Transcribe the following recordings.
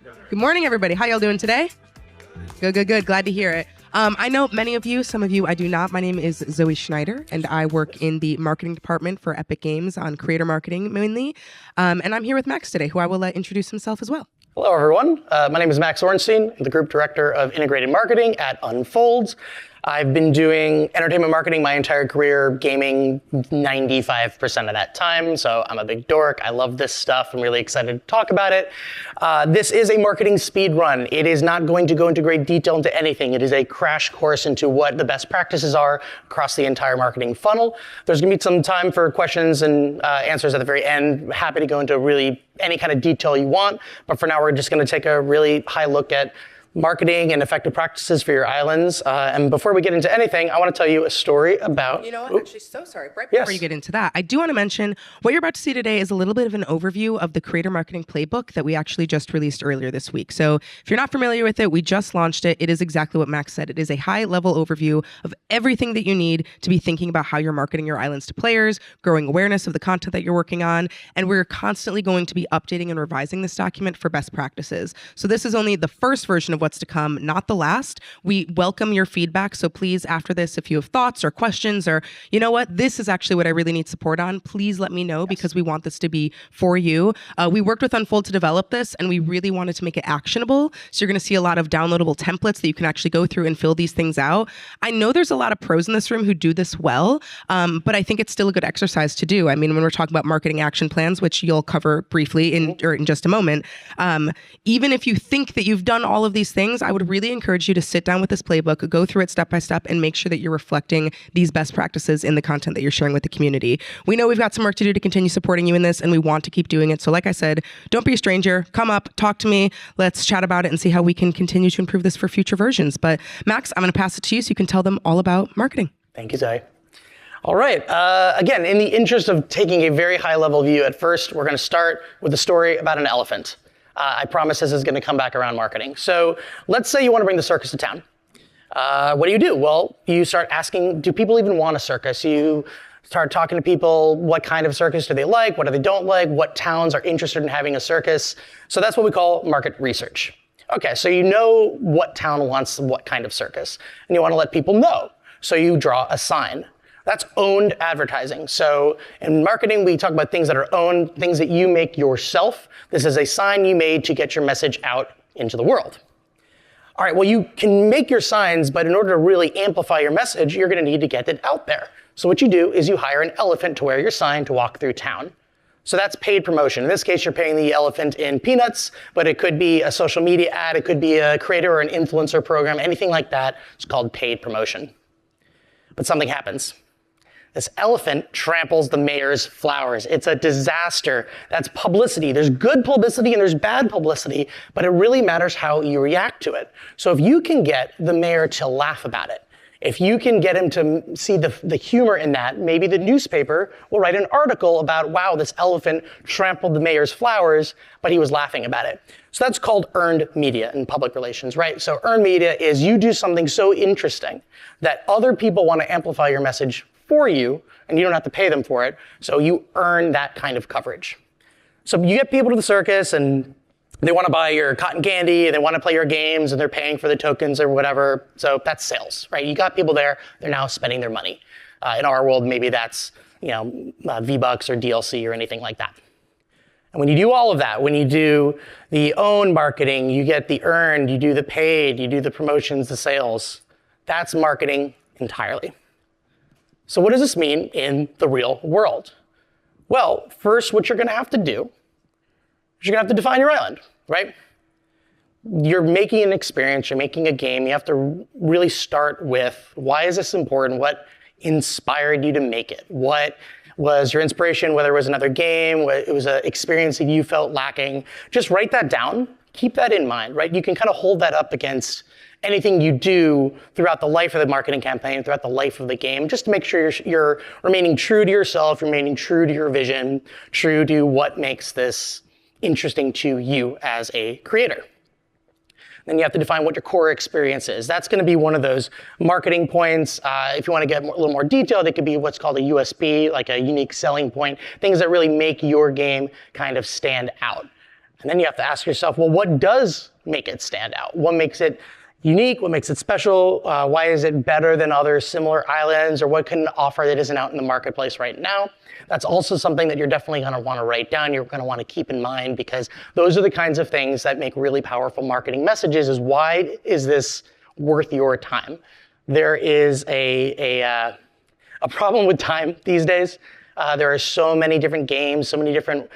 Good morning, everybody. How y'all doing today? Good. Glad to hear it. I know many of you, some of you I do not. My name is Zoe Schneider, and I work in the marketing department for Epic Games on creator marketing mainly. And I'm here with Max today, who I will let introduce himself as well. Hello, everyone. My name is Max Ornstein. I'm the Group Director of Integrated Marketing at Unfold. I've been doing entertainment marketing my entire career, gaming 95% of that time, so I'm a big dork. I love this stuff. I'm really excited to talk about it. This is a marketing speed run. It is not going to go into great detail into anything. It is a crash course into what the best practices are across the entire marketing funnel. There's going to be some time for questions and answers at the very end. Happy to go into really any kind of detail you want, but for now we're just going to take a really high look at marketing and effective practices for your islands. And before we get into anything, I want to tell you a story about... You know what? Actually, so sorry. Right before you get into that, I do want to mention what you're about to see today is a little bit of an overview of the Creator Marketing Playbook that we actually just released earlier this week. So if you're not familiar with it, we just launched it. It is exactly what Max said. It is a high-level overview of everything that you need to be thinking about how you're marketing your islands to players, growing awareness of the content that you're working on, and we're constantly going to be updating and revising this document for best practices. So this is only the first version of what's to come, not the last. We welcome your feedback. So please, after this, if you have thoughts or questions or, you know what, this is actually what I really need support on, please let me know because we want this to be for you. We worked with Unfold to develop this and we really wanted to make it actionable. So you're going to see a lot of downloadable templates that you can actually go through and fill these things out. I know there's a lot of pros in this room who do this well, but I think it's still a good exercise to do. I mean, when we're talking about marketing action plans, which you'll cover briefly in just a moment, even if you think that you've done all of these things, I would really encourage you to sit down with this playbook, go through it step by step, and make sure that you're reflecting these best practices in the content that you're sharing with the community. We know we've got some work to do to continue supporting you in this, and we want to keep doing it. So like I said, don't be a stranger. Come up, talk to me. Let's chat about it and see how we can continue to improve this for future versions. But Max, I'm going to pass it to you so you can tell them all about marketing. Thank you, Zoe. All right. Again, in the interest of taking a very high-level view at first, we're going to start with a story about an elephant. I promise this is going to come back around marketing. So let's say you want to bring the circus to town. What do? Well, you start asking, do people even want a circus? You start talking to people, what kind of circus do they like? What do they don't like? What towns are interested in having a circus? So that's what we call market research. Okay, so you know what town wants what kind of circus, and you want to let people know. So you draw a sign. That's owned advertising. So in marketing, we talk about things that are owned, things that you make yourself. This is a sign you made to get your message out into the world. All right, well, you can make your signs, but in order to really amplify your message, you're going to need to get it out there. So what you do is you hire an elephant to wear your sign to walk through town. So that's paid promotion. In this case, you're paying the elephant in peanuts, but it could be a social media ad, it could be a creator or an influencer program, anything like that. It's called paid promotion. But something happens. This elephant tramples the mayor's flowers. It's a disaster. That's publicity. There's good publicity and there's bad publicity, but it really matters how you react to it. So if you can get the mayor to laugh about it, if you can get him to see the humor in that, maybe the newspaper will write an article about, wow, this elephant trampled the mayor's flowers, but he was laughing about it. So that's called earned media in public relations, right? So earned media is you do something so interesting that other people want to amplify your message for you, and you don't have to pay them for it, so you earn that kind of coverage. So you get people to the circus, and they want to buy your cotton candy, and they want to play your games, and they're paying for the tokens or whatever, so that's sales, right? You got people there, they're now spending their money. In our world, maybe that's V-Bucks or DLC or anything like that. And when you do all of that, when you do the own marketing, you get the earned, you do the paid, you do the promotions, the sales, that's marketing entirely. So what does this mean in the real world? Well, first, what you're going to have to do is you're going to have to define your island, right? You're making an experience, you're making a game. You have to really start with, why is this important? What inspired you to make it? What was your inspiration, whether it was another game, whether it was an experience that you felt lacking? Just write that down. Keep that in mind, right? You can kind of hold that up against anything you do throughout the life of the marketing campaign, throughout the life of the game, just to make sure you're remaining true to yourself, remaining true to your vision, true to what makes this interesting to you as a creator. Then you have to define what your core experience is. That's going to be one of those marketing points. If you want to get a little more detailed, it could be what's called a USP, like a unique selling point, things that really make your game kind of stand out. And then you have to ask yourself, well, what does make it stand out? What makes it unique? What makes it special? Why is it better than other similar islands? Or what can it offer that isn't out in the marketplace right now? That's also something that you're definitely going to want to write down. You're going to want to keep in mind, because those are the kinds of things that make really powerful marketing messages. Is why is this worth your time? There is a problem with time these days. There are so many different games, so many different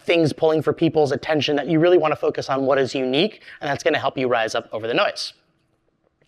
things pulling for people's attention, that you really want to focus on what is unique, and that's going to help you rise up over the noise.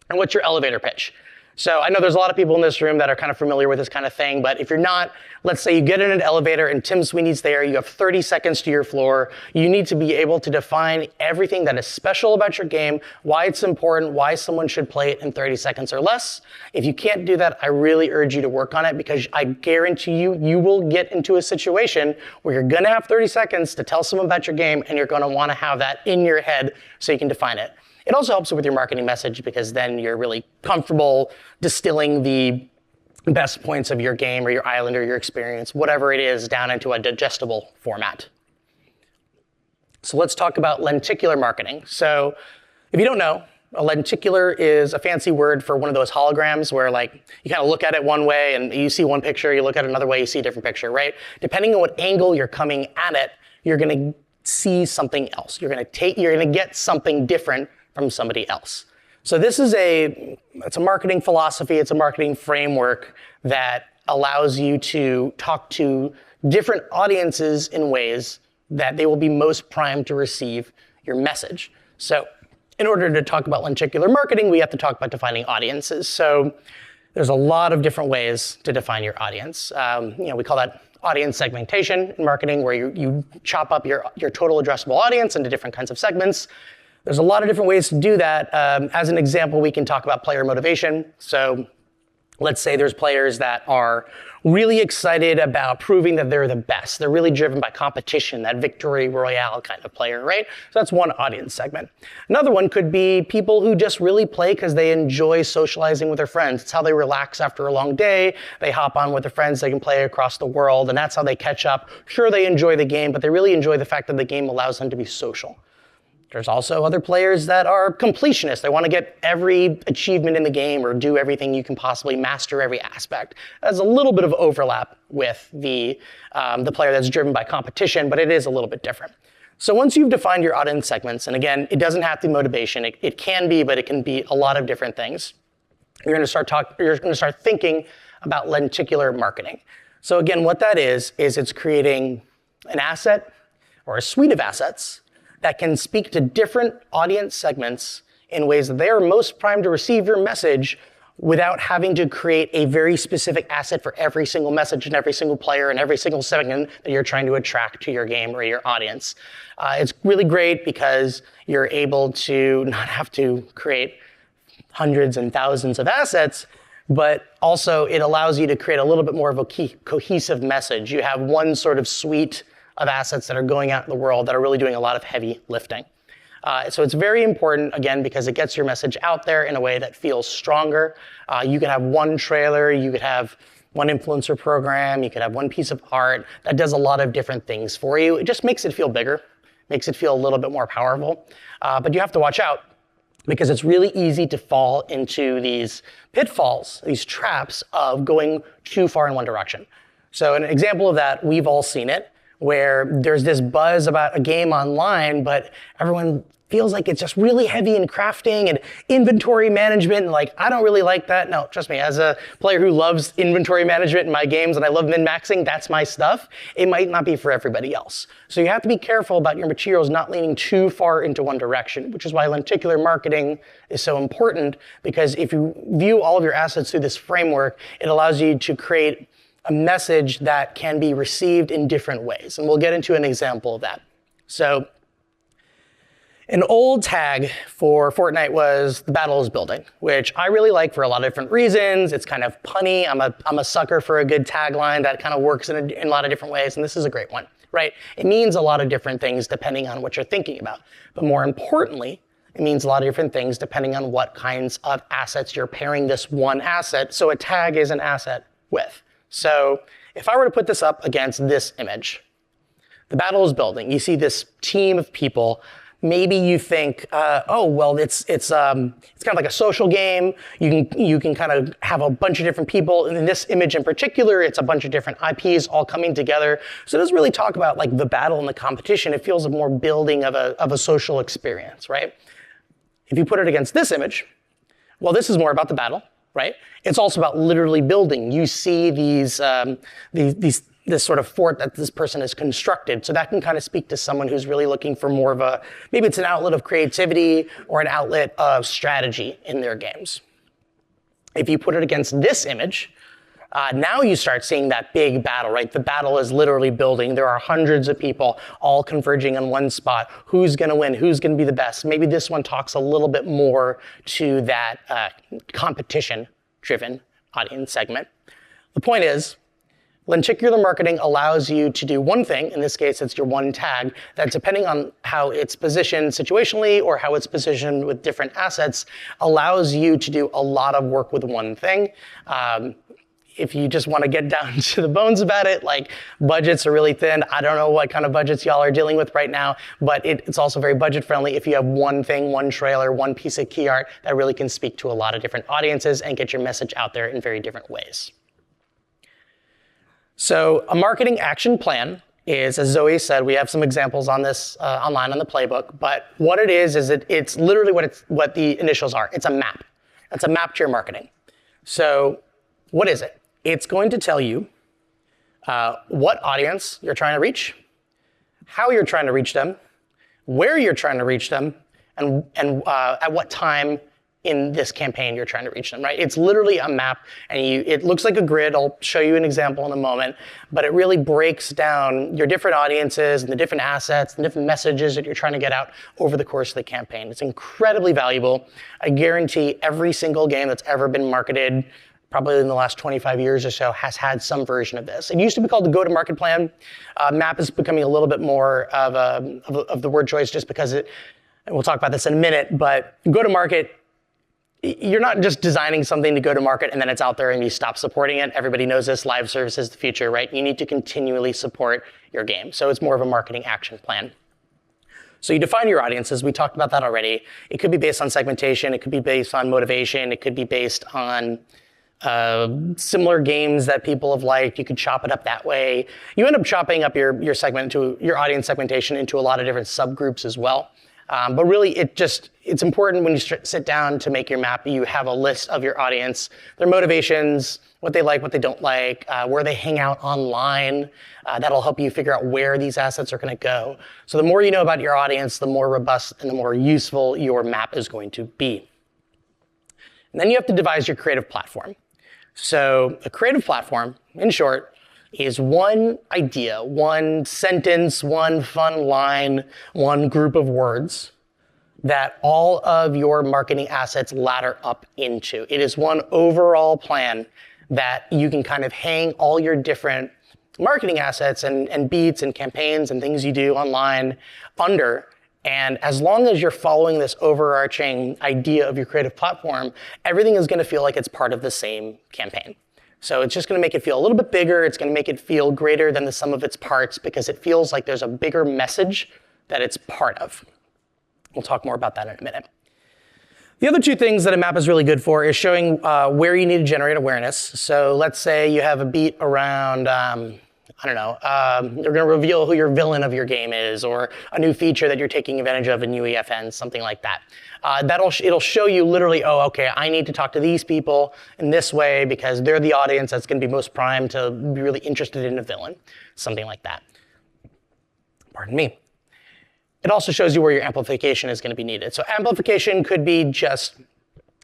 And what's your elevator pitch? So I know there's a lot of people in this room that are kind of familiar with this kind of thing, but if you're not, let's say you get in an elevator and Tim Sweeney's there, you have 30 seconds to your floor. You need to be able to define everything that is special about your game, why it's important, why someone should play it in 30 seconds or less. If you can't do that, I really urge you to work on it, because I guarantee you, you will get into a situation where you're gonna have 30 seconds to tell someone about your game, and you're gonna wanna have that in your head so you can define it. It also helps with your marketing message, because then you're really comfortable distilling the best points of your game or your island or your experience, whatever it is, down into a digestible format. So let's talk about lenticular marketing. So if you don't know, a lenticular is a fancy word for one of those holograms where, like, you kind of look at it one way and you see one picture, you look at another way, you see a different picture, right? Depending on what angle you're coming at it, you're going to see something else. You're going to get something different from somebody else. So this is it's a marketing philosophy, it's a marketing framework that allows you to talk to different audiences in ways that they will be most primed to receive your message. So in order to talk about lenticular marketing, we have to talk about defining audiences. So there's a lot of different ways to define your audience. We call that audience segmentation in marketing, where you chop up your total addressable audience into different kinds of segments. There's a lot of different ways to do that. As an example, we can talk about player motivation. So let's say there's players that are really excited about proving that they're the best. They're really driven by competition, that victory royale kind of player, right? So that's one audience segment. Another one could be people who just really play because they enjoy socializing with their friends. It's how they relax after a long day. They hop on with their friends, they can play across the world, and that's how they catch up. Sure, they enjoy the game, but they really enjoy the fact that the game allows them to be social. There's also other players that are completionists. They want to get every achievement in the game or do everything you can possibly, master every aspect. There's a little bit of overlap with the player that's driven by competition, but it is a little bit different. So once you've defined your audience segments, and again, it doesn't have to be motivation. It can be, but it can be a lot of different things. You're going to start thinking about lenticular marketing. So again, what that is it's creating an asset or a suite of assets that can speak to different audience segments in ways that they are most primed to receive your message without having to create a very specific asset for every single message and every single player and every single segment that you're trying to attract to your game or your audience. It's really great because you're able to not have to create hundreds and thousands of assets, but also it allows you to create a little bit more of a cohesive message. You have one sort of suite of assets that are going out in the world that are really doing a lot of heavy lifting. So it's very important, again, because it gets your message out there in a way that feels stronger. You could have one trailer, you could have one influencer program, you could have one piece of art that does a lot of different things for you. It just makes it feel bigger, makes it feel a little bit more powerful. But you have to watch out, because it's really easy to fall into these pitfalls, these traps of going too far in one direction. So an example of that, we've all seen it, where there's this buzz about a game online, but everyone feels like it's just really heavy in crafting and inventory management, and like, I don't really like that. No, trust me, as a player who loves inventory management in my games and I love min-maxing, that's my stuff. It might not be for everybody else. So you have to be careful about your materials not leaning too far into one direction, which is why lenticular marketing is so important, because if you view all of your assets through this framework, it allows you to create a message that can be received in different ways. And we'll get into an example of that. So an old tag for Fortnite was "The Battle is Building," which I really like for a lot of different reasons. It's kind of punny. I'm a sucker for a good tagline that kind of works in a lot of different ways, and this is a great one, right? It means a lot of different things depending on what you're thinking about. But more importantly, it means a lot of different things depending on what kinds of assets you're pairing this one asset, so a tag is an asset, with. So if I were to put this up against this image The battle is building. You see this team of people. Maybe you think, oh, well, it's kind of like a social game. You can kind of have a bunch of different people. And in this image in particular, it's a bunch of different IPs all coming together. So it doesn't really talk about like the battle and the competition. It feels more building of a social experience, right? If you put it against this image, well, this is more about the battle, right? It's also about literally building. You see this sort of fort that this person has constructed. So that can kind of speak to someone who's really looking for more of maybe it's an outlet of creativity or an outlet of strategy in their games. If you put it against this image, now you start seeing that big battle, right? The battle is literally building. There are hundreds of people all converging on one spot. Who's going to win? Who's going to be the best? Maybe this one talks a little bit more to that competition-driven audience segment. The point is, lenticular marketing allows you to do one thing, in this case it's your one tag, that depending on how it's positioned situationally or how it's positioned with different assets, allows you to do a lot of work with one thing. If you just want to get down to the bones about it, like budgets are really thin. I don't know what kind of budgets y'all are dealing with right now, but it's also very budget friendly if you have one thing, one trailer, one piece of key art that really can speak to a lot of different audiences and get your message out there in very different ways. So a marketing action plan is, as Zoe said, we have some examples on this online on the playbook, but what it is it's literally what the initials are. It's a map. It's a map to your marketing. So what is it? It's going to tell you what audience you're trying to reach, how you're trying to reach them, where you're trying to reach them, and at what time in this campaign you're trying to reach them, right? It's literally a map, and it looks like a grid. I'll show you an example in a moment, but it really breaks down your different audiences and the different assets and different messages that you're trying to get out over the course of the campaign. It's incredibly valuable. I guarantee every single game that's ever been marketed, probably in the last 25 years or so, has had some version of this. It used to be called the go-to-market plan. Map is becoming a little bit more of the word choice just because and we'll talk about this in a minute, but go-to-market, you're not just designing something to go to market and then it's out there and you stop supporting it. Everybody knows this, live service is the future, right? You need to continually support your game. So it's more of a marketing action plan. So you define your audiences. We talked about that already. It could be based on segmentation. It could be based on motivation. It could be based on similar games that people have liked. You could chop it up that way. You end up chopping up your audience segmentation into a lot of different subgroups as well. But really, it's important when you sit down to make your map, you have a list of your audience, their motivations, what they like, what they don't like, where they hang out online. That'll help you figure out where these assets are going to go. So the more you know about your audience, the more robust and the more useful your map is going to be. And then you have to devise your creative platform. So a creative platform, in short, is one idea, one sentence, one fun line, one group of words that all of your marketing assets ladder up into. It is one overall plan that you can kind of hang all your different marketing assets and beats and campaigns and things you do online under. And as long as you're following this overarching idea of your creative platform, everything is going to feel like it's part of the same campaign. So it's just going to make it feel a little bit bigger. It's going to make it feel greater than the sum of its parts because it feels like there's a bigger message that it's part of. We'll talk more about that in a minute. The other two things that a map is really good for is showing where you need to generate awareness. So let's say you have a beat around, you're going to reveal who your villain of your game is, or a new feature that you're taking advantage of in UEFN, something like that. It'll show you literally, oh, okay, I need to talk to these people in this way because they're the audience that's going to be most primed to be really interested in a villain, something like that. Pardon me. It also shows you where your amplification is going to be needed. So amplification could be just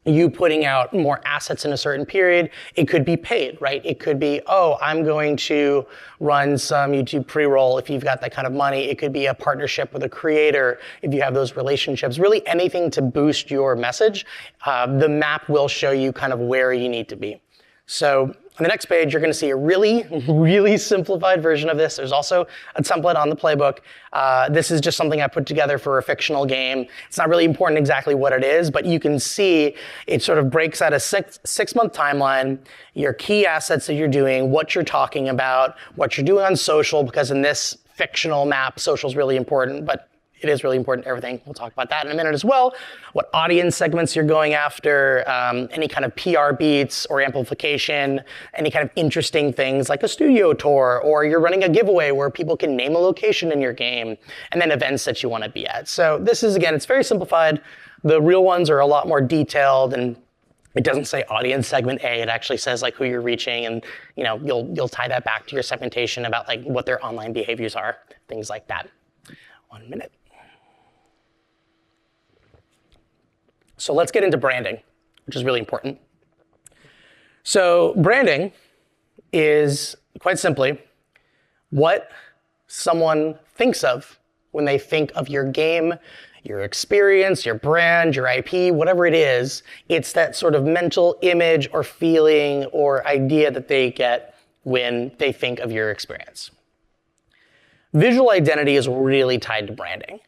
you putting out more assets in a certain period. It could be paid, right? It could be, oh, I'm going to run some YouTube pre-roll if you've got that kind of money. It could be a partnership with a creator if you have those relationships. Really anything to boost your message. The map will show you kind of where you need to be. So on the next page, you're going to see a really, really simplified version of this. There's also a template on the playbook. This is just something I put together for a fictional game. It's not really important exactly what it is, but you can see it sort of breaks out a six-month timeline, your key assets that you're doing, what you're talking about, what you're doing on social, because in this fictional map. Social is really important, but it is really important to everything. We'll talk about that in a minute as well. What audience segments you're going after, any kind of PR beats or amplification, any kind of interesting things like a studio tour, or you're running a giveaway where people can name a location in your game, and then events that you want to be at. So this is, again, it's very simplified. The real ones are a lot more detailed, and it doesn't say audience segment A. It actually says like who you're reaching, and you'll tie that back to your segmentation about like what their online behaviors are, things like that. 1 minute. So let's get into branding, which is really important. So branding is, quite simply, what someone thinks of when they think of your game, your experience, your brand, your IP, whatever it is. It's that sort of mental image or feeling or idea that they get when they think of your experience. Visual identity is really tied to branding.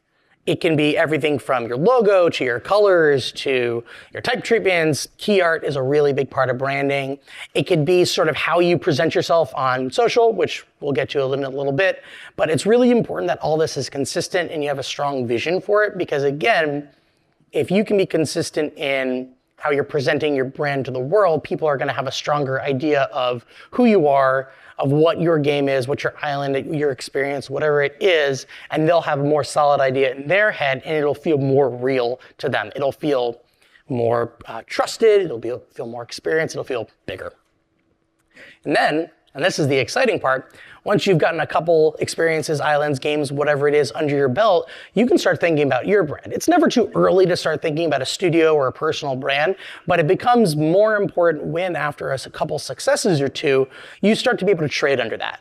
It can be everything from your logo to your colors to your type treatments. Key art is a really big part of branding. It could be sort of how you present yourself on social, which we'll get to in a little bit. But it's really important that all this is consistent and you have a strong vision for it, because again, if you can be consistent in how you're presenting your brand to the world, people are going to have a stronger idea of who you are, of what your game is, what your island, your experience, whatever it is, and they'll have a more solid idea in their head, and it'll feel more real to them. It'll feel more trusted, it'll feel more experienced, it'll feel bigger. And then, and this is the exciting part, once you've gotten a couple experiences, islands, games, whatever it is under your belt, you can start thinking about your brand. It's never too early to start thinking about a studio or a personal brand, but it becomes more important when, after a couple successes or two, you start to be able to trade under that.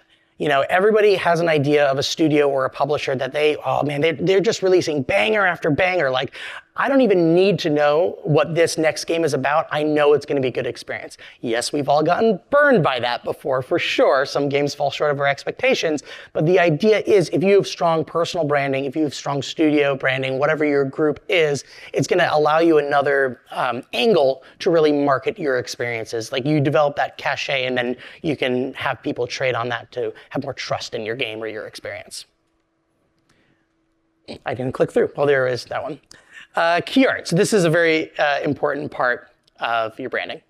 Everybody has an idea of a studio or a publisher that they're just releasing banger after banger. Like, I don't even need to know what this next game is about. I know it's going to be a good experience. Yes, we've all gotten burned by that before, for sure. Some games fall short of our expectations. But the idea is, if you have strong personal branding, if you have strong studio branding, whatever your group is, it's going to allow you another angle to really market your experiences. Like, you develop that cachet, and then you can have people trade on that to have more trust in your game or your experience. I didn't click through. Oh, there is that one. Key art. So this is a very important part of your branding.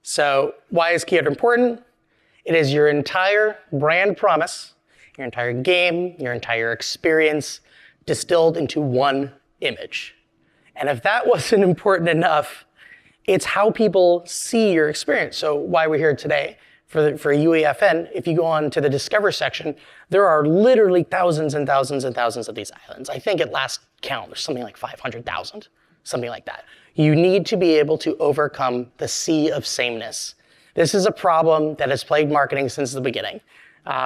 So why is key art important? It is your entire brand promise, your entire game, your entire experience distilled into one image. And if that wasn't important enough, it's how people see your experience. So why we're here today. For UEFN, if you go on to the Discover section, there are literally thousands and thousands and thousands of these islands. I think at last count, there's something like 500,000, something like that. You need to be able to overcome the sea of sameness. This is a problem that has plagued marketing since the beginning.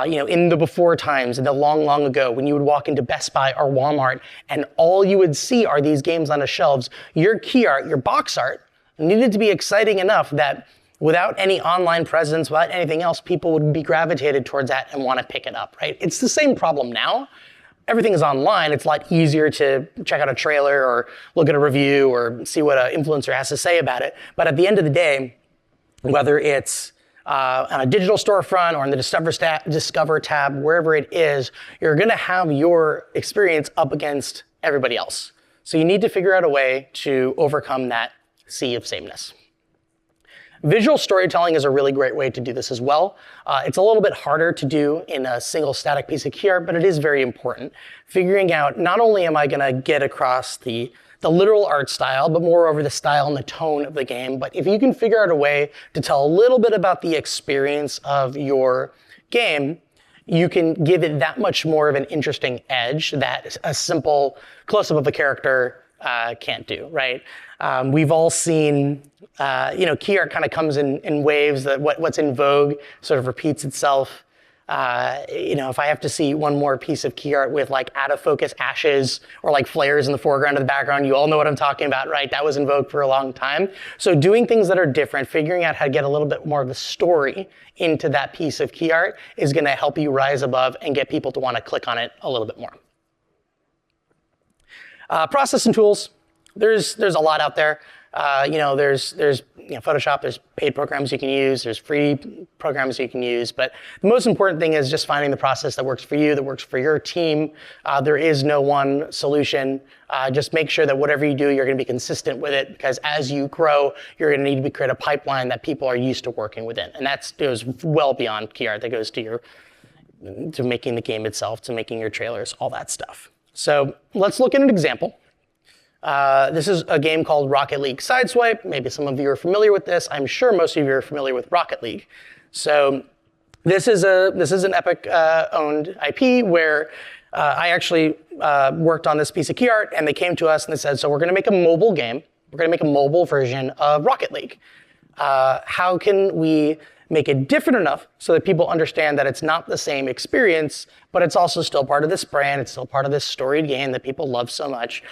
In the before times, in the long, long ago, when you would walk into Best Buy or Walmart and all you would see are these games on the shelves, your key art, your box art, needed to be exciting enough that without any online presence, without anything else, people would be gravitated towards that and want to pick it up, right? It's the same problem now. Everything is online. It's a lot easier to check out a trailer or look at a review or see what an influencer has to say about it. But at the end of the day, whether it's on a digital storefront or in the Discover tab, wherever it is, you're going to have your experience up against everybody else. So you need to figure out a way to overcome that sea of sameness. Visual storytelling is a really great way to do this as well. It's a little bit harder to do in a single static piece of key art, but it is very important. Figuring out, not only am I going to get across the literal art style, but moreover the style and the tone of the game. But if you can figure out a way to tell a little bit about the experience of your game, you can give it that much more of an interesting edge that a simple close-up of a character can't do, right? We've all seen, key art kind of comes in waves, that what's in vogue sort of repeats itself. If I have to see one more piece of key art with like out of focus ashes or like flares in the foreground or the background, you all know what I'm talking about, right? That was in vogue for a long time. So doing things that are different, figuring out how to get a little bit more of the story into that piece of key art is going to help you rise above and get people to want to click on it a little bit more. Process and tools. There's a lot out there. There's Photoshop, there's paid programs you can use, there's free programs you can use, but the most important thing is just finding the process that works for you, that works for your team. There is no one solution. Just make sure that whatever you do, you're going to be consistent with it, because as you grow, you're going to need to create a pipeline that people are used to working within. And that goes well beyond key art. That goes to making the game itself, to making your trailers, all that stuff. So let's look at an example. This is a game called Rocket League Sideswipe. Maybe some of you are familiar with this. I'm sure most of you are familiar with Rocket League. So this is an Epic owned IP where I actually worked on this piece of key art, and they came to us and they said, so we're going to make a mobile game. We're going to make a mobile version of Rocket League. How can we make it different enough so that people understand that it's not the same experience, but it's also still part of this brand. It's still part of this storied game that people love so much.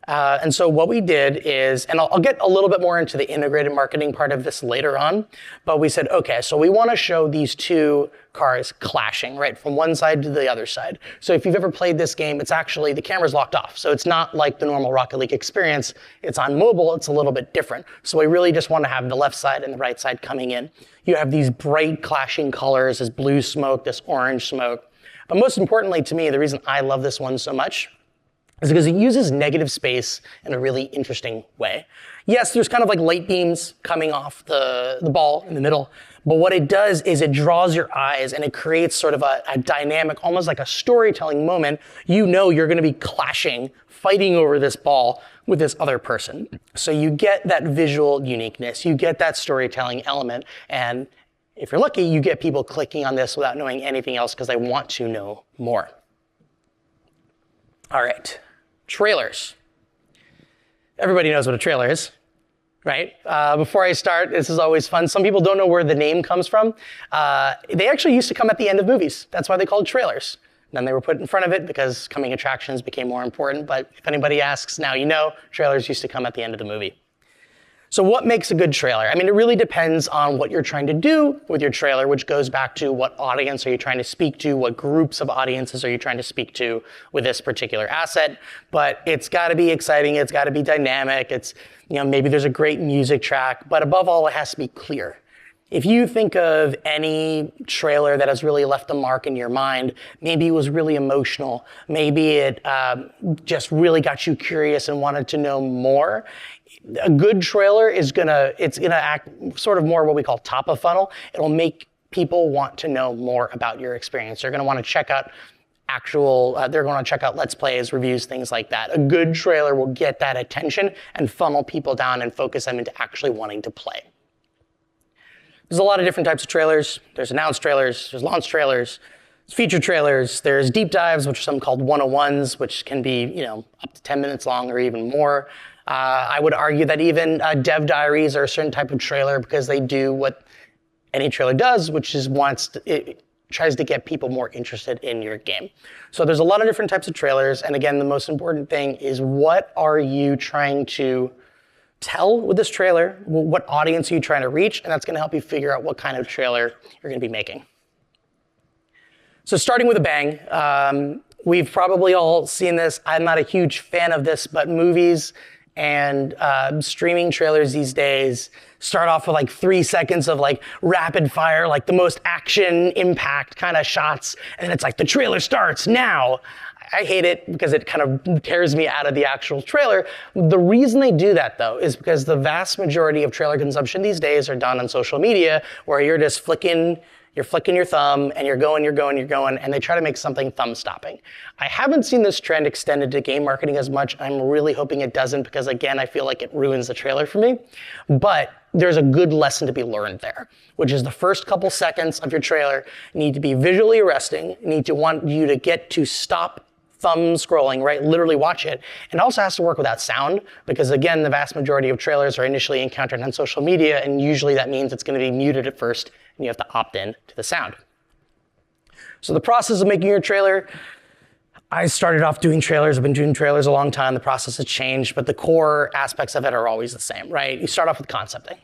And so what we did is, and I'll get a little bit more into the integrated marketing part of this later on, but we said, okay, so we want to show these two cars clashing, right, from one side to the other side. So if you've ever played this game, it's actually, the camera's locked off. So it's not like the normal Rocket League experience. It's on mobile, it's a little bit different. So we really just want to have the left side and the right side coming in. You have these bright clashing colors, this blue smoke, this orange smoke. But most importantly to me, the reason I love this one so much is because it uses negative space in a really interesting way. Yes, there's kind of like light beams coming off the ball in the middle, but what it does is it draws your eyes and it creates sort of a dynamic, almost like a storytelling moment. You know you're gonna be clashing, fighting over this ball with this other person. So you get that visual uniqueness, you get that storytelling element, and if you're lucky, you get people clicking on this without knowing anything else because they want to know more. All right. Trailers. Everybody knows what a trailer is, right? Before I start, this is always fun. Some people don't know where the name comes from. They actually used to come at the end of movies. That's why they called trailers. Then they were put in front of it because coming attractions became more important. But if anybody asks, now you know, trailers used to come at the end of the movie. So what makes a good trailer? I mean, it really depends on what you're trying to do with your trailer, which goes back to what audience are you trying to speak to, what groups of audiences are you trying to speak to with this particular asset. But it's got to be exciting, it's got to be dynamic, it's, maybe there's a great music track, but above all, it has to be clear. If you think of any trailer that has really left a mark in your mind, maybe it was really emotional, maybe it just really got you curious and wanted to know more. A good trailer is gonna act sort of more what we call top of funnel. It'll make people want to know more about your experience. They're gonna want to check out they're going to check out Let's Plays, reviews, things like that. A good trailer will get that attention and funnel people down and focus them into actually wanting to play. There's a lot of different types of trailers. There's announced trailers, there's launch trailers, there's feature trailers, there's deep dives, which are some called 101s, which can be, up to 10 minutes long or even more. I would argue that even dev diaries are a certain type of trailer because they do what any trailer does, which is it tries to get people more interested in your game. So there's a lot of different types of trailers. And again, the most important thing is, what are you trying to tell with this trailer? What audience are you trying to reach? And that's going to help you figure out what kind of trailer you're going to be making. So starting with a bang, we've probably all seen this. I'm not a huge fan of this, but movies and streaming trailers these days start off with like 3 seconds of like rapid fire, like the most action impact kind of shots. And then it's like, the trailer starts now. I hate it because it kind of tears me out of the actual trailer. The reason they do that though is because the vast majority of trailer consumption these days are done on social media, where you're just flicking your thumb and you're going, and they try to make something thumb stopping. I haven't seen this trend extended to game marketing as much. I'm really hoping it doesn't, because again, I feel like it ruins the trailer for me. But there's a good lesson to be learned there, which is the first couple seconds of your trailer need to be visually arresting, need to want you to get to stop thumb scrolling, right? Literally watch it. And it also has to work without sound, because again, the vast majority of trailers are initially encountered on social media, and usually that means it's going to be muted at first, and you have to opt in to the sound. So the process of making your trailer, I started off doing trailers. I've been doing trailers a long time. The process has changed, but the core aspects of it are always the same, right? You start off with concepting.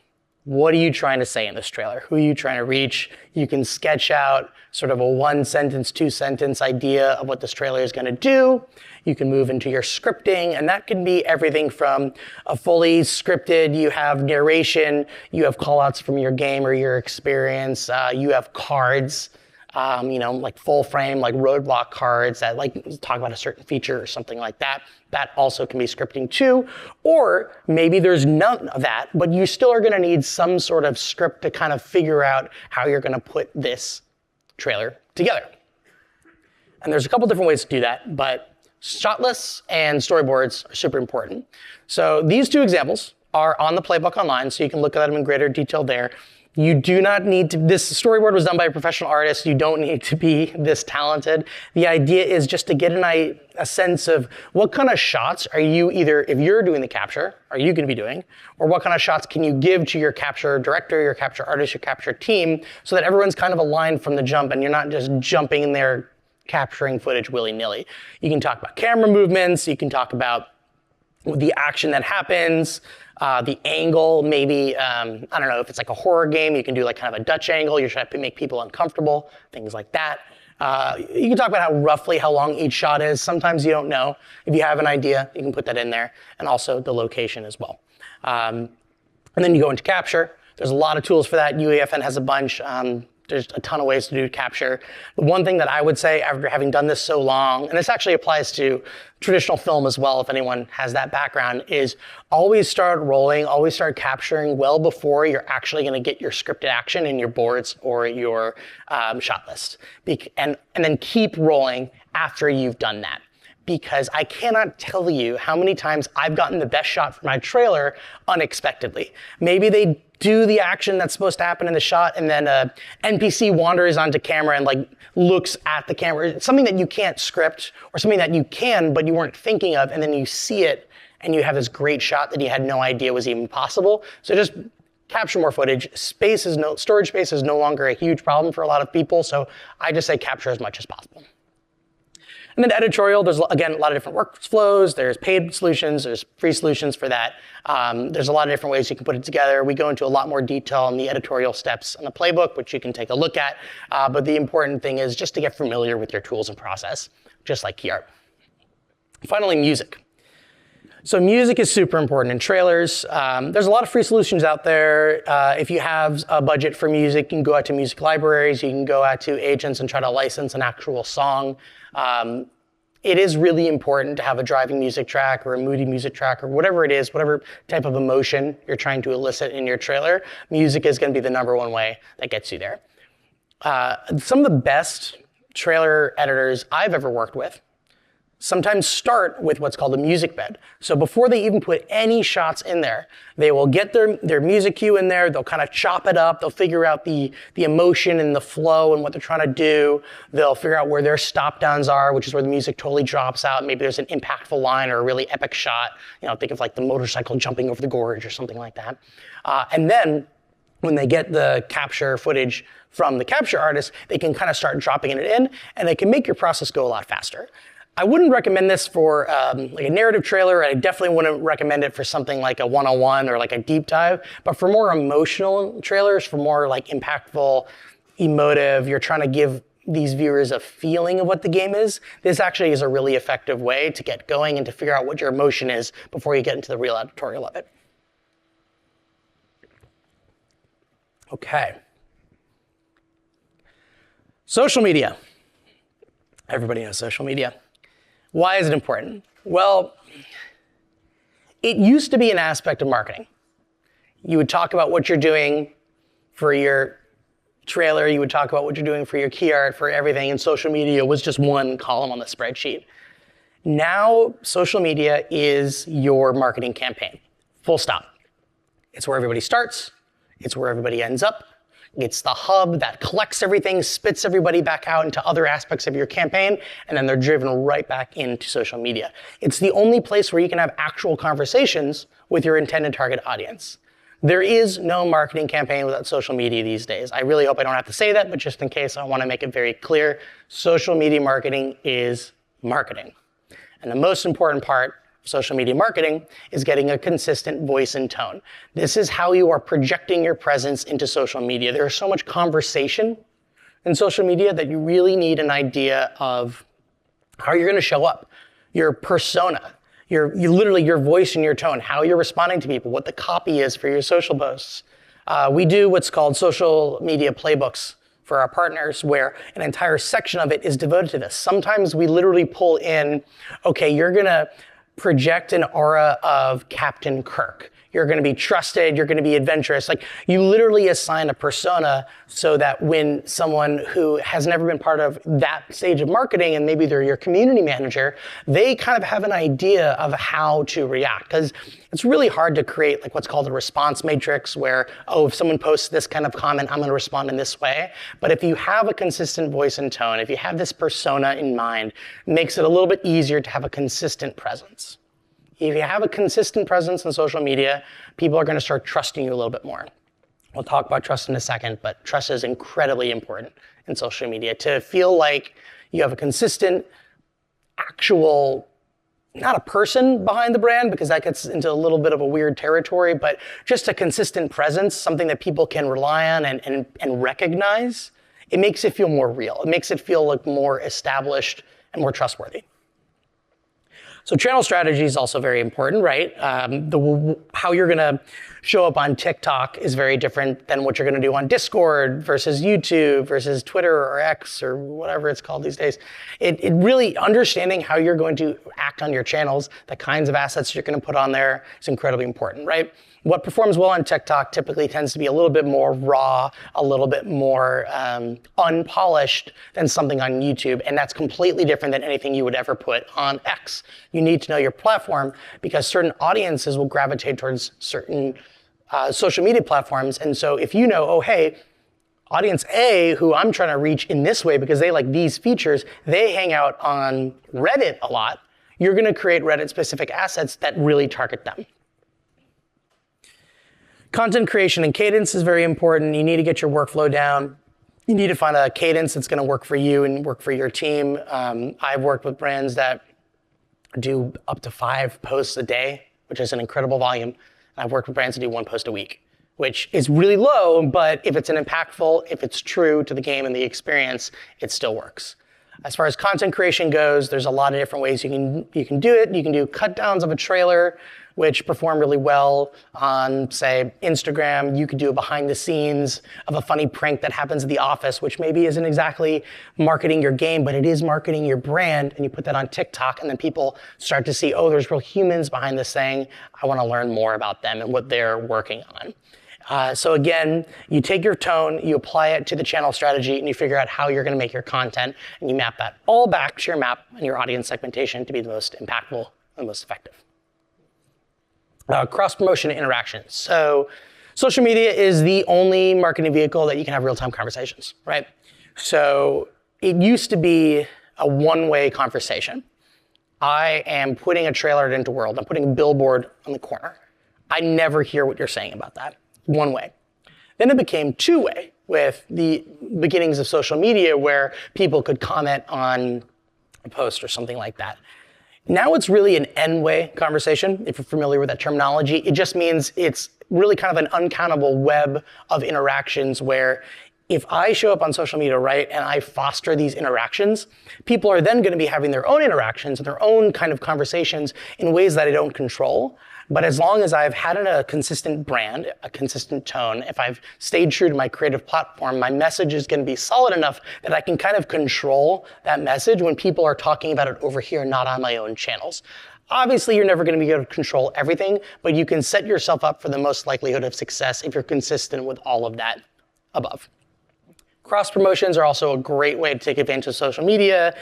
what are you trying to say in this trailer? Who are you trying to reach? You can sketch out sort of a 1-sentence, 2-sentence idea of what this trailer is going to do. You can move into your scripting, and that can be everything from a fully scripted, you have narration, you have callouts from your game or your experience, you have cards, like full frame, like roadblock cards that like talk about a certain feature or something like that. That also can be scripting too. Or maybe there's none of that, but you still are going to need some sort of script to kind of figure out how you're going to put this trailer together. And there's a couple different ways to do that, but shot lists and storyboards are super important. So these two examples are on the playbook online, so you can look at them in greater detail there. You do not need to, this storyboard was done by a professional artist. You don't need to be this talented. The idea is just to get a sense of what kind of shots are you either, if you're doing the capture, are you going to be doing, or what kind of shots can you give to your capture director, your capture artist, your capture team, so that everyone's kind of aligned from the jump and you're not just jumping in there capturing footage willy-nilly. You can talk about camera movements, you can talk about the action that happens, the angle, maybe, I don't know, if it's like a horror game, you can do like kind of a Dutch angle, you're trying to make people uncomfortable, things like that. You can talk about how long each shot is. Sometimes you don't know. If you have an idea, you can put that in there, and also the location as well. And then you go into capture. There's a lot of tools for that. UEFN has a bunch. There's a ton of ways to do capture. The one thing that I would say after having done this so long, and this actually applies to traditional film as well, if anyone has that background, is always start rolling, always start capturing well before you're actually going to get your scripted action in your boards or your shot list. And then keep rolling after you've done that. Because I cannot tell you how many times I've gotten the best shot for my trailer unexpectedly. Maybe they do the action that's supposed to happen in the shot, and then a NPC wanders onto camera and like looks at the camera. It's something that you can't script, or something that you can but you weren't thinking of, and then you see it and you have this great shot that you had no idea was even possible. So just capture more footage. Storage space is no longer a huge problem for a lot of people, so I just say capture as much as possible. And then editorial, there's, again, a lot of different workflows. There's paid solutions, there's free solutions for that. There's a lot of different ways you can put it together. We go into a lot more detail on the editorial steps in the playbook, which you can take a look at. But the important thing is just to get familiar with your tools and process, just like key art. Finally, music. So music is super important in trailers. There's a lot of free solutions out there. If you have a budget for music, you can go out to music libraries, you can go out to agents and try to license an actual song. It is really important to have a driving music track or a moody music track or whatever it is, whatever type of emotion you're trying to elicit in your trailer. Music is going to be the #1 way that gets you there. Some of the best trailer editors I've ever worked with sometimes start with what's called a music bed. So before they even put any shots in there, they will get their music cue in there, they'll kind of chop it up, they'll figure out the emotion and the flow and what they're trying to do, they'll figure out where their stop downs are, which is where the music totally drops out, maybe there's an impactful line or a really epic shot, think of like the motorcycle jumping over the gorge or something like that. And then when they get the capture footage from the capture artist, they can kind of start dropping it in, and they can make your process go a lot faster. I wouldn't recommend this for like a narrative trailer. I definitely wouldn't recommend it for something like a 101 or like a deep dive. But for more emotional trailers, for more like impactful, emotive, you're trying to give these viewers a feeling of what the game is, this actually is a really effective way to get going and to figure out what your emotion is before you get into the real editorial of it. Okay. Social media. Everybody knows social media. Why is it important? Well, it used to be an aspect of marketing. You would talk about what you're doing for your trailer, you would talk about what you're doing for your key art, for everything, and social media was just one column on the spreadsheet. Now, social media is your marketing campaign, full stop. It's where everybody starts, it's where everybody ends up. It's the hub that collects everything, spits everybody back out into other aspects of your campaign, and then they're driven right back into social media. It's the only place where you can have actual conversations with your intended target audience. There is no marketing campaign without social media these days. I really hope I don't have to say that, but just in case, I want to make it very clear. Social media marketing is marketing. And the most important part social media marketing is getting a consistent voice and tone. This is how you are projecting your presence into social media. There's so much conversation in social media that you really need an idea of how you're going to show up, your persona, literally your voice and your tone, how you're responding to people, what the copy is for your social posts. We do what's called social media playbooks for our partners, where an entire section of it is devoted to this. Sometimes we literally pull in, okay, you're going to project an aura of Captain Kirk. You're going to be trusted. You're going to be adventurous. Like, you literally assign a persona so that when someone who has never been part of that stage of marketing, and maybe they're your community manager, they kind of have an idea of how to react. Because it's really hard to create like what's called a response matrix where, oh, if someone posts this kind of comment, I'm going to respond in this way. But if you have a consistent voice and tone, if you have this persona in mind, it makes it a little bit easier to have a consistent presence. If you have a consistent presence in social media, people are going to start trusting you a little bit more. We'll talk about trust in a second, but trust is incredibly important in social media. To feel like you have a consistent, actual, not a person behind the brand, because that gets into a little bit of a weird territory, but just a consistent presence, something that people can rely on and recognize, it makes it feel more real. It makes it feel like more established and more trustworthy. So channel strategy is also very important, right? How you're going to show up on TikTok is very different than what you're going to do on Discord versus YouTube versus Twitter or X or whatever it's called these days. It really understanding how you're going to act on your channels, the kinds of assets you're going to put on there is incredibly important, right? What performs well on TikTok typically tends to be a little bit more raw, a little bit more unpolished than something on YouTube. And that's completely different than anything you would ever put on X. You need to know your platform because certain audiences will gravitate towards certain social media platforms. And so if you know, oh, hey, audience A, who I'm trying to reach in this way because they like these features, they hang out on Reddit a lot, you're going to create Reddit-specific assets that really target them. Content creation and cadence is very important. You need to get your workflow down. You need to find a cadence that's going to work for you and work for your team. I've worked with brands that do up to 5 posts a day, which is an incredible volume. I've worked with brands that do 1 post a week, which is really low, but if it's impactful, if it's true to the game and the experience, it still works. As far as content creation goes, there's a lot of different ways you can do it. You can do cut downs of a trailer, which perform really well on, say, Instagram. You could do a behind the scenes of a funny prank that happens at the office, which maybe isn't exactly marketing your game, but it is marketing your brand. And you put that on TikTok, and then people start to see, oh, there's real humans behind this thing. I want to learn more about them and what they're working on. So again, you take your tone, you apply it to the channel strategy, and you figure out how you're going to make your content, and you map that all back to your map and your audience segmentation to be the most impactful and most effective. Cross-promotion interactions. So social media is the only marketing vehicle that you can have real-time conversations, right? So it used to be a one-way conversation. I am putting a trailer into world. I'm putting a billboard on the corner. I never hear what you're saying about that. One way. Then it became two-way with the beginnings of social media where people could comment on a post or something like that. Now it's really an N-way conversation, if you're familiar with that terminology. It just means it's really kind of an uncountable web of interactions where if I show up on social media, right, and I foster these interactions, people are then going to be having their own interactions and their own kind of conversations in ways that I don't control. But as long as I've had a consistent brand, a consistent tone, if I've stayed true to my creative platform, my message is going to be solid enough that I can kind of control that message when people are talking about it over here, not on my own channels. Obviously, you're never going to be able to control everything, but you can set yourself up for the most likelihood of success if you're consistent with all of that above. Cross promotions are also a great way to take advantage of social media.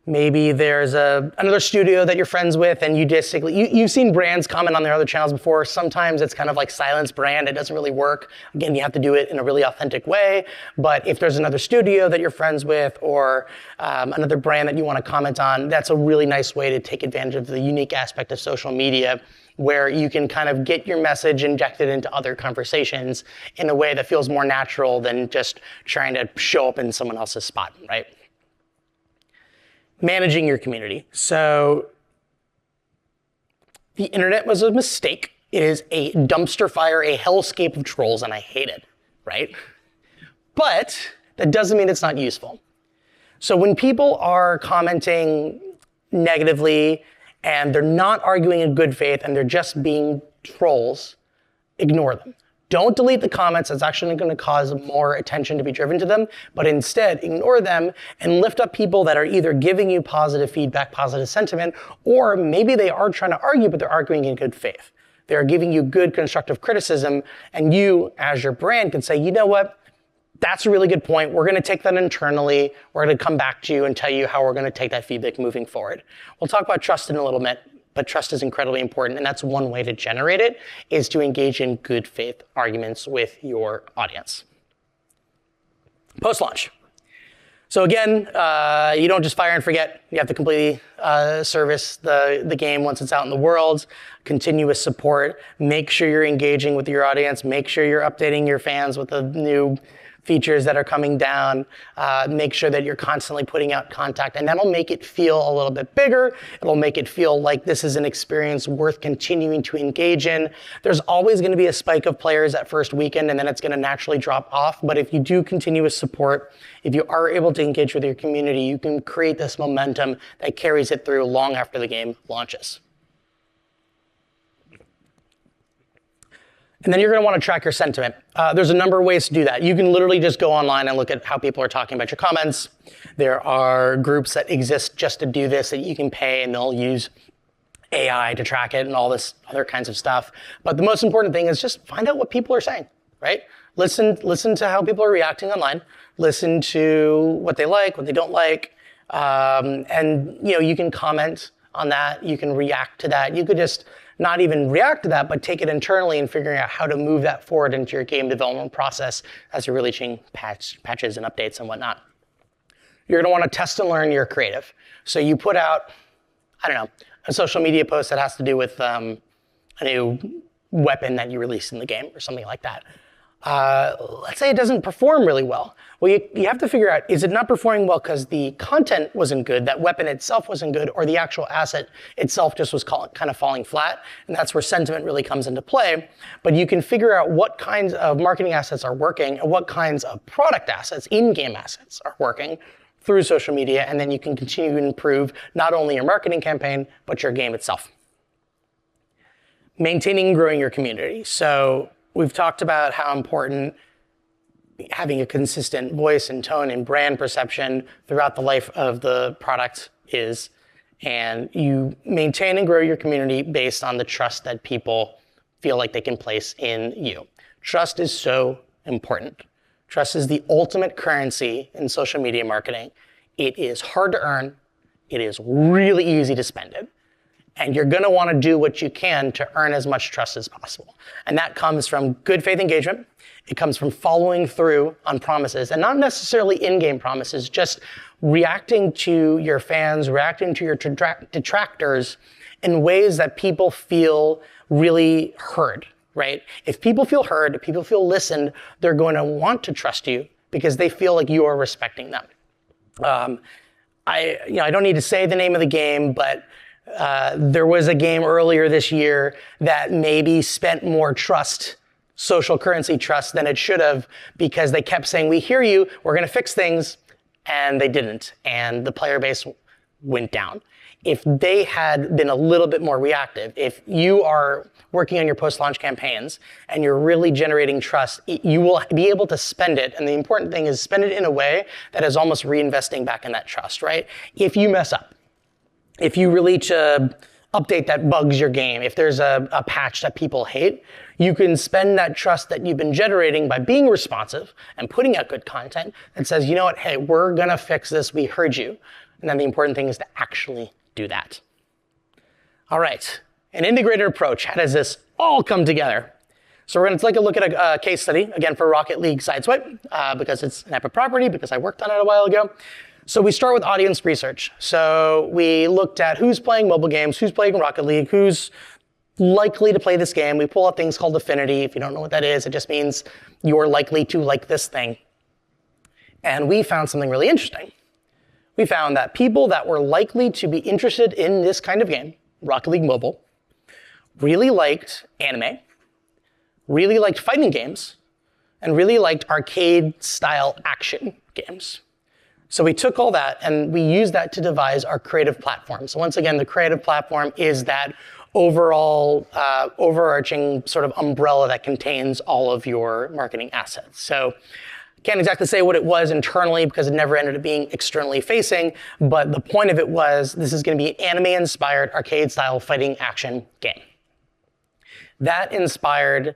Maybe there's another studio that you're friends with, and you've seen brands comment on their other channels before. Sometimes it's kind of like silence brand. It doesn't really work. Again, you have to do it in a really authentic way. But if there's another studio that you're friends with or another brand that you want to comment on, that's a really nice way to take advantage of the unique aspect of social media where you can kind of get your message injected into other conversations in a way that feels more natural than just trying to show up in someone else's spot, right? Managing your community. So The internet was a mistake. It is a dumpster fire, a hellscape of trolls, and I hate it, right? But that doesn't mean it's not useful. So when people are commenting negatively and they're not arguing in good faith and they're just being trolls, ignore them. Don't delete the comments. It's actually going to cause more attention to be driven to them, but instead ignore them and lift up people that are either giving you positive feedback, positive sentiment, or maybe they are trying to argue, but they're arguing in good faith. They're giving you good constructive criticism, and you, as your brand, can say, you know what? That's a really good point. We're going to take that internally. We're going to come back to you and tell you how we're going to take that feedback moving forward. We'll talk about trust in a little bit, but trust is incredibly important, and that's one way to generate it, is to engage in good faith arguments with your audience. Post-launch. So again, you don't just fire and forget. You have to completely service the game once it's out in the world. Continuous support. Make sure you're engaging with your audience. Make sure you're updating your fans with the new features that are coming down. Make sure that you're constantly putting out content, and that'll make it feel a little bit bigger. It'll make it feel like this is an experience worth continuing to engage in. There's always going to be a spike of players that first weekend, and then it's going to naturally drop off. But if you do continuous support, if you are able to engage with your community, you can create this momentum that carries it through long after the game launches. And then you're going to want to track your sentiment. There's a number of ways to do that. You can literally just go online and look at how people are talking about your comments. There are groups that exist just to do this that you can pay, and they'll use AI to track it and all this other kinds of stuff. But the most important thing is just find out what people are saying, right? Listen to how people are reacting online. Listen to what they like, what they don't like. And you can comment on that. You can react to that. You could just not even react to that, but take it internally and figuring out how to move that forward into your game development process as you're releasing patches and updates and whatnot. You're going to want to test and learn your creative. So you put out, a social media post that has to do with a new weapon that you released in the game or something like that. Let's say it doesn't perform really well. Well, you have to figure out, is it not performing well because the content wasn't good, that weapon itself wasn't good, or the actual asset itself just was kind of falling flat? And that's where sentiment really comes into play. But you can figure out what kinds of marketing assets are working and what kinds of product assets, in-game assets, are working through social media, and then you can continue to improve not only your marketing campaign, but your game itself. Maintaining and growing your community. So we've talked about how important having a consistent voice and tone and brand perception throughout the life of the product is. And you maintain and grow your community based on the trust that people feel like they can place in you. Trust is so important. Trust is the ultimate currency in social media marketing. It is hard to earn. It is really easy to spend it. And you're going to want to do what you can to earn as much trust as possible. And that comes from good faith engagement. It comes from following through on promises, and not necessarily in-game promises, just reacting to your fans, reacting to your detractors in ways that people feel really heard, right? If people feel heard, if people feel listened, they're going to want to trust you because they feel like you are respecting them. I don't need to say the name of the game, but there was a game earlier this year that maybe spent more trust, social currency trust, than it should have, because they kept saying, we hear you, we're going to fix things, and they didn't, and the player base went down. If they had been a little bit more reactive, if you are working on your post-launch campaigns and you're really generating trust, you will be able to spend it, and the important thing is spend it in a way that is almost reinvesting back in that trust, right? If you mess up, if you release an update that bugs your game, if there's a patch that people hate, you can spend that trust that you've been generating by being responsive and putting out good content that says, you know what, hey, we're going to fix this, we heard you. And then the important thing is to actually do that. All right, an integrated approach. How does this all come together? So we're going to take a look at a case study, again, for Rocket League Sideswipe, because it's an Epic property, because I worked on it a while ago. So we start with audience research. So we looked at who's playing mobile games, who's playing Rocket League, who's likely to play this game. We pull out things called affinity. If you don't know what that is, it just means you're likely to like this thing. And we found something really interesting. We found that people that were likely to be interested in this kind of game, Rocket League Mobile, really liked anime, really liked fighting games, and really liked arcade-style action games. So we took all that and we used that to devise our creative platform. So once again, the creative platform is that overall overarching sort of umbrella that contains all of your marketing assets. So can't exactly say what it was internally because it never ended up being externally facing, but the point of it was this is going to be an anime-inspired arcade-style fighting action game. That inspired,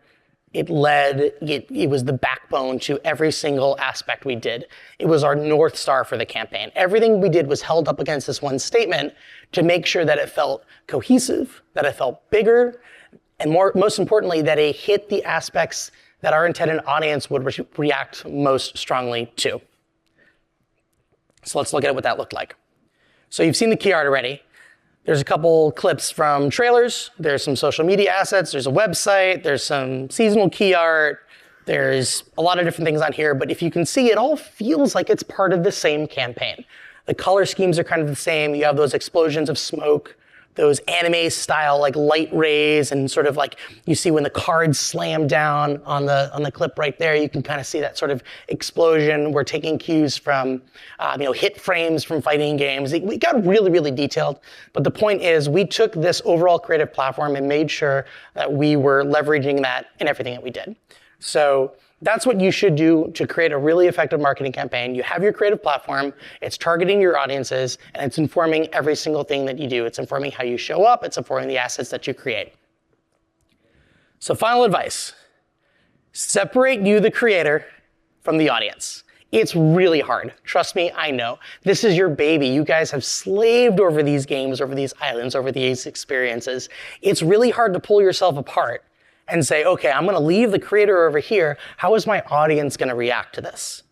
it led, it was the backbone to every single aspect we did. It was our North Star for the campaign. Everything we did was held up against this one statement to make sure that it felt cohesive, that it felt bigger, and most importantly, that it hit the aspects that our intended audience would react most strongly to. So let's look at what that looked like. So you've seen the key art already. There's a couple clips from trailers. There's some social media assets. There's a website. There's some seasonal key art. There's a lot of different things on here. But if you can see, it all feels like it's part of the same campaign. The color schemes are kind of the same. You have those explosions of smoke, those anime style like light rays, and sort of like you see when the cards slam down on the clip right there, you can kind of see that sort of explosion. We're taking cues from hit frames from fighting games. We got really, really detailed, but the point is we took this overall creative platform and made sure that we were leveraging that in everything that we did. So that's what you should do to create a really effective marketing campaign. You have your creative platform, it's targeting your audiences, and it's informing every single thing that you do. It's informing how you show up, it's informing the assets that you create. So final advice, separate you, the creator, from the audience. It's really hard. Trust me, I know. This is your baby. You guys have slaved over these games, over these islands, over these experiences. It's really hard to pull yourself apart and say, okay, I'm gonna leave the creator over here. How is my audience gonna react to this?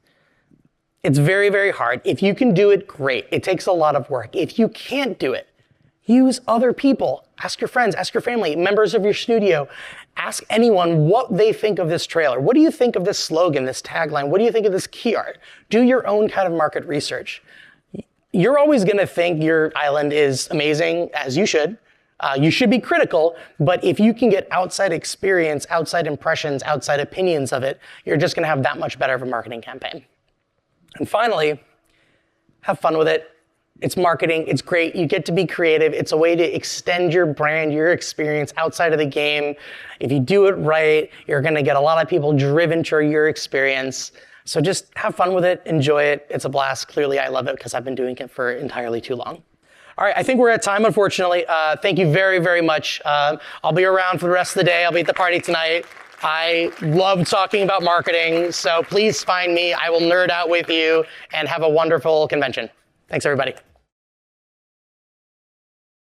It's very, very hard. If you can do it, great. It takes a lot of work. If you can't do it, use other people. Ask your friends, ask your family, members of your studio. Ask anyone what they think of this trailer. What do you think of this slogan, this tagline? What do you think of this key art? Do your own kind of market research. You're always gonna think your island is amazing, as you should. You should be critical, but if you can get outside experience, outside impressions, outside opinions of it, you're just gonna have that much better of a marketing campaign. And finally, have fun with it. It's marketing, it's great, you get to be creative. It's a way to extend your brand, your experience outside of the game. If you do it right, you're gonna get a lot of people driven to your experience. So just have fun with it, enjoy it. It's a blast. Clearly I love it because I've been doing it for entirely too long. All right, I think we're at time, unfortunately. Thank you very, very much. I'll be around for the rest of the day. I'll be at the party tonight. I love talking about marketing, so please find me. I will nerd out with you and have a wonderful convention. Thanks, everybody.